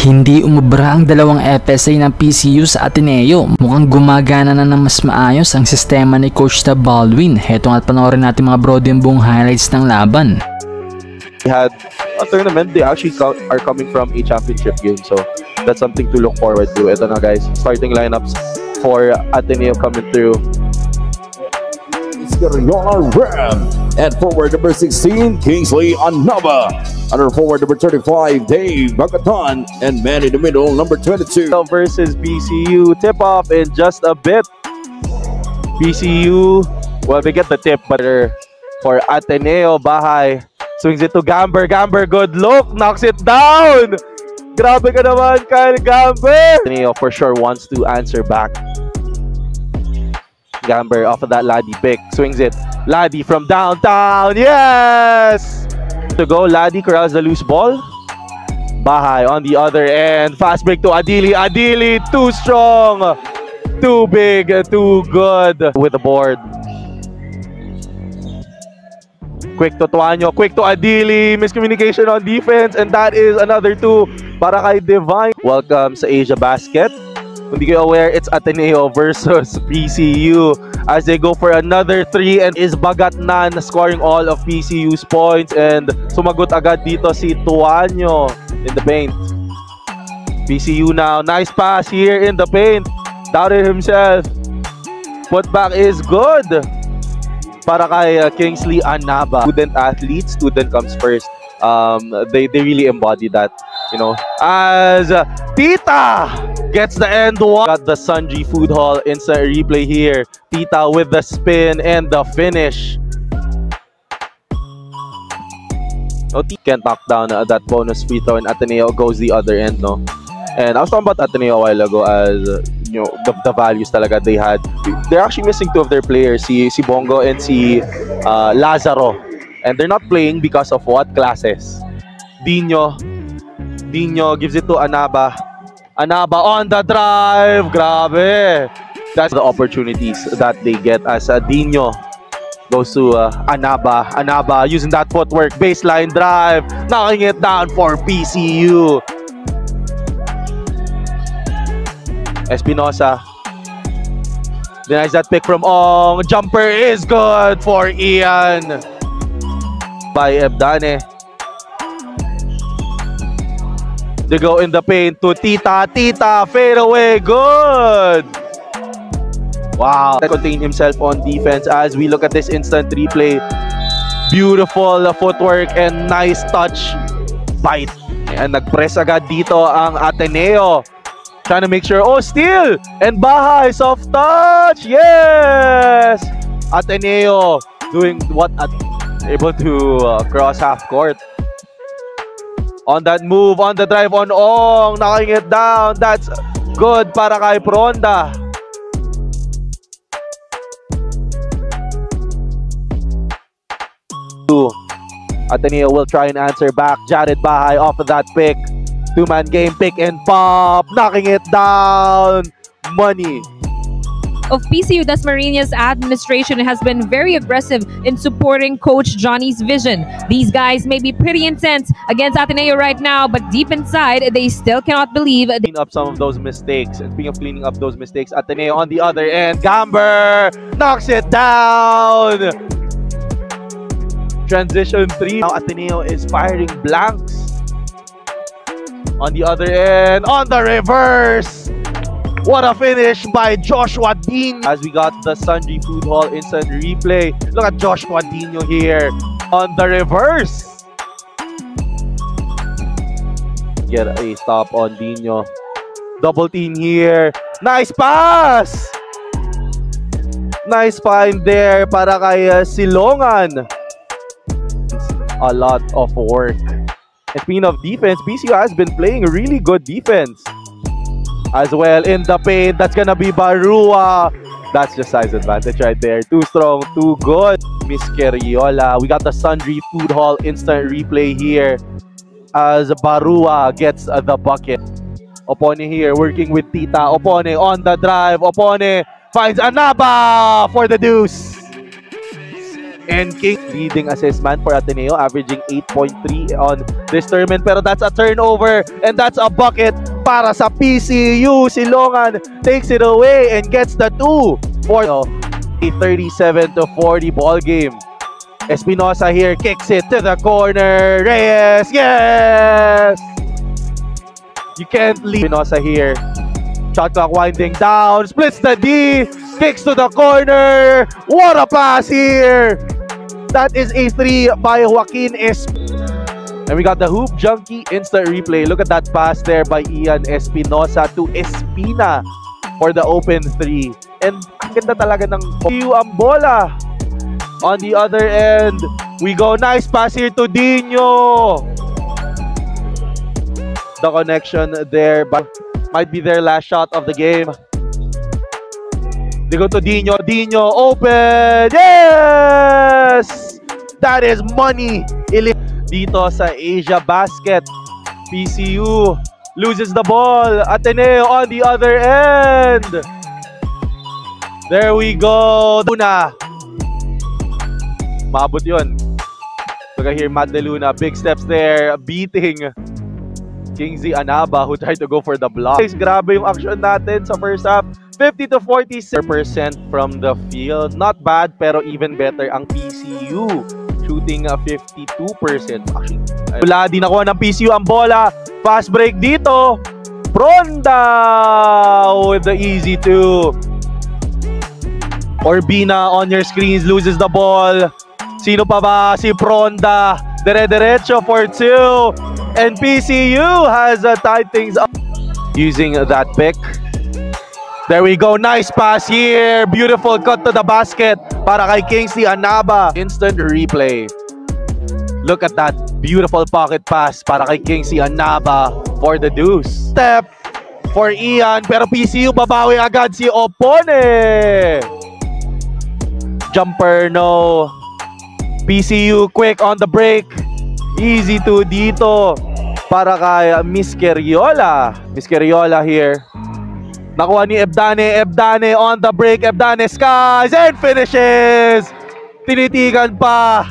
Hindi umubra ang dalawang FSA ng PCU sa Ateneo. Mukhang gumagana na ng mas maayos ang sistema ni Coach Tab Baldwin. Heto nga't panoorin natin mga bro yung buong highlights ng laban. We had a tournament, they actually are coming from a championship game, so that's something to look forward to. Ito na guys, starting lineups for Ateneo coming through. Iscariola Ram. At forward number 16, Kingsley Anaba. Under forward number 35, Dave Bagatan. And man in the middle, number 22. Versus BCU. Tip off in just a bit. BCU, well, they get the tip, but for Ateneo, Bahay swings it to Gamber. Gamber, good look, knocks it down. Grabe ka naman, Kyle Gamber. Ateneo for sure wants to answer back. Gamber off of that Laddie pick, swings it. Laddie from downtown, yes! To go, Laddie corrals the loose ball. Bahay on the other end, fast break to Adili. Adili, too strong, too big, too good with the board. Quick to Tuanyo, quick to Adili, miscommunication on defense, and that is another two para kay Divine. Welcome sa Asia Basket. Kung di kayo aware, it's Ateneo versus PCU as they go for another three, and is Bagatnan scoring all of PCU's points, and sumagot agad dito si Tuanyo in the paint. PCU now, nice pass here in the paint, doubted himself. Putback is good para kay Kingsley Anaba. Student athlete, student comes first. They really embody that, you know, as Tita gets the end one. Got the Sundry Food Hall instant replay here. Tita with the spin and the finish. No, can't knock down that bonus free throw, and Ateneo goes the other end, no. And I was talking about Ateneo a while ago as you know, the values talaga they had. They're actually missing two of their players, si Bongo and si Lazaro. And they're not playing because of what? Classes. Dino gives it to Anaba. Anaba on the drive. Grabe. That's the opportunities that they get as Dino goes to Anaba. Anaba using that footwork. Baseline drive. Knocking it down for PCU. Espinosa denies that pick from Ong. Jumper is good for Ian. By Ebdane. They go in the paint to Tita. Tita, fade away, good! Wow. Contain himself on defense as we look at this instant replay. Beautiful footwork and nice touch. Bite. And nag-press agad dito ang Ateneo. Trying to make sure, oh, steal! And Bahay, soft touch! Yes! Ateneo doing what able to cross half court. On that move, on the drive on Ong, knocking it down. That's good para kay Pronda. Ateneo will try and answer back. Jared Bahay off of that pick. Two-man game, pick and pop, knocking it down. Money. Of PCU Dasmariñas administration has been very aggressive in supporting Coach Johnny's vision. These guys may be pretty intense against Ateneo right now, but deep inside, they still cannot believe. Clean up some of those mistakes. And speaking of cleaning up those mistakes, Ateneo on the other end. Gamber knocks it down. Transition 3. Now Ateneo is firing blanks. On the other end, on the reverse. What a finish by Joshua Dean. As we got the Sundry Food Hall instant replay. Look at Joshua Dino here on the reverse. Get a stop on Dino. Double team here. Nice pass. Nice find there para kay Silongan. A lot of work. And speaking of defense, BCU has been playing really good defense as well in the paint. That's gonna be Barua. That's just size advantage right there. Too strong, too good. Miss Iscariola. We got the Sundry Food Hall instant replay here as Barua gets the bucket. Opone here working with Tita. Opone on the drive. Opone finds Anaba for the deuce. And King, leading assist man for Ateneo, averaging 8.3 on this tournament. Pero that's a turnover and that's a bucket para sa PCU. Silongan takes it away and gets the 2 for a 37-40 ball game. Espinosa here kicks it to the corner. Reyes, yes! You can't leave Espinosa here. Shot clock winding down, splits the D, kicks to the corner. What a pass here! That is a 3 by Joaquin Espinosa. And we got the Hoop Junkie instant replay. Look at that pass there by Ian Espinosa to Espina for the open 3. And ang ganda talaga ng ang bola. On the other end, we go. Nice pass here to Dino. The connection there, but might be their last shot of the game. They go to Dino. Dino open. Yes! That is money. Dito sa Asia Basket. PCU loses the ball. Ateneo on the other end. There we go. Luna. Mabot yun. Look at here, Matt De Luna. Big steps there. Beating Kingsley Anaba who tried to go for the block. Grabe yung action natin sa first half. 50-46% from the field. Not bad, pero even better ang PCU. Shooting 52%. Actually, wala din nakuha ng PCU ang bola. Fast break dito. Pronda with the easy 2. Orbina on your screens loses the ball. Sino pa ba? Si Pronda. Dire-derecho for 2. And PCU has tied things up. Using that pick. There we go. Nice pass here. Beautiful cut to the basket para kay Kingsley Anaba. Instant replay. Look at that beautiful pocket pass para kay Kingsley Anaba for the deuce. Step for Ian. Pero PCU babawi agad si Opone. Jumper, no. PCU quick on the break. Easy to dito para kay Miskeriola. Miskeriola here. Nakuha ni Ebdane. Ebdane on the break. Ebdane skies and finishes. Tinitigan pa.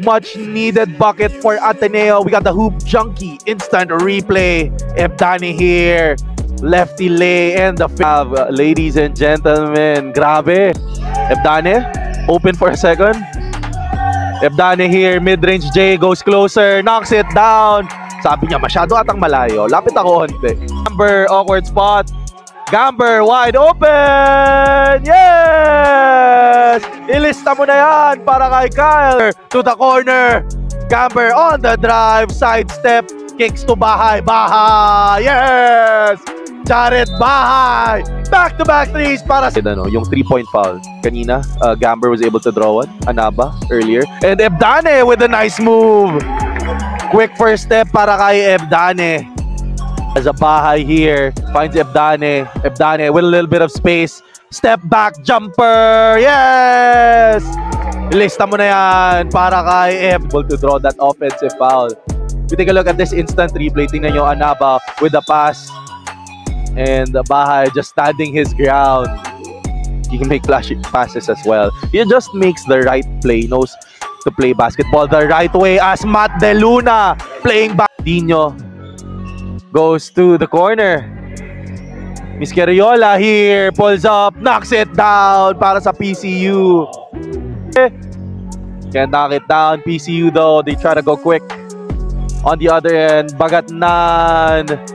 Much needed bucket for Ateneo. We got the Hoop Junkie instant replay. Ebdane here. Lefty lay and the ladies and gentlemen. Grabe. Ebdane open for a second. Ebdane here, mid-range J goes closer, knocks it down. Sabi niya, masyado atang malayo. Lapit ako onte. Gamber, awkward spot. Gamber, wide open! Yes! Ilista mo na yan para kay Kyle. To the corner. Gamber on the drive, sidestep, kicks to Bahay. Bahay! Yes! Jared Bahay! Back-to-back threes para sa... Yung 3-point foul. Kanina, Gamber was able to draw one. Anaba, earlier. And Ebdane with a nice move. Quick first step para kay Ebdane. As a Bahay here, finds Ebdane. Ebdane with a little bit of space. Step back jumper! Yes! Lista mo na yan para kay Able to draw that offensive foul. We take a look at this instant replay. Tingnan nyo, Anaba with the pass. And Bahay just standing his ground. He can make flashy passes as well. He just makes the right play. Knows to play basketball the right way as Matt De Luna playing back. Dino goes to the corner. Miskeriola here. Pulls up. Knocks it down para sa PCU. Can't knock it down. PCU though. They try to go quick. On the other end, Bagatnan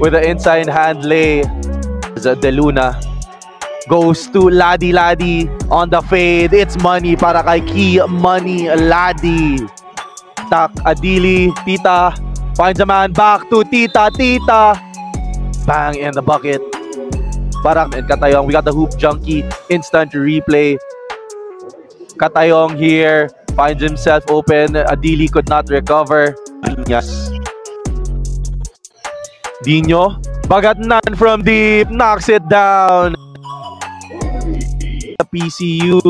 with the inside hand lay. De Luna goes to Ladi on the fade. It's money para kay Key Money Ladi. Tak Adili. Tita finds a man back to Tita. Bang in the bucket. Parang and Katayong. We got the Hoop Junkie instant replay. Katayong here finds himself open. Adili could not recover. Yes. Dino, Bagatnan from deep, knocks it down. The PCU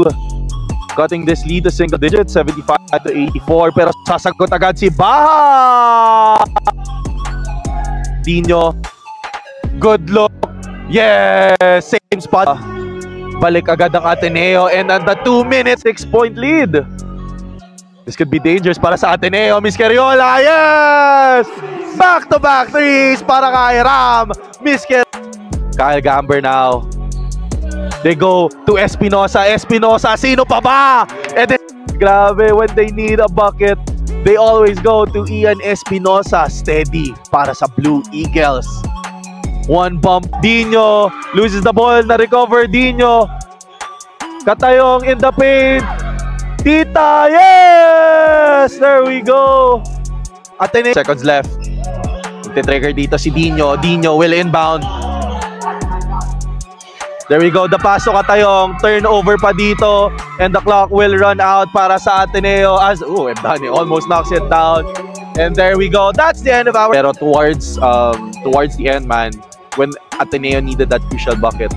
cutting this lead to single digit, 75-84. Pero sasagot agad si Baha. Dino, good look. Yes, same spot. Balik agad ang Ateneo and on the 2-minute 6-point lead. This could be dangerous para sa Ateneo. Miss Carriola, yes! Back-to-back threes para kay Ram. Miss Kyle Gamber now. They go to Espinosa. Espinosa, sino pa ba? And then, grabe, when they need a bucket, they always go to Ian Espinosa. Steady para sa Blue Eagles. One bump. Dino loses the ball. Na-recover Dino. Katayong in the paint. Tita, yes! There we go. Ateneo. Seconds left. Trigger dito si Dino. Dino will inbound. There we go. The paso Katayong. Turnover pa dito. And the clock will run out para sa Ateneo. As, Dani almost knocks it down. And there we go. That's the end of our... Pero towards the end, man, when Ateneo needed that crucial bucket,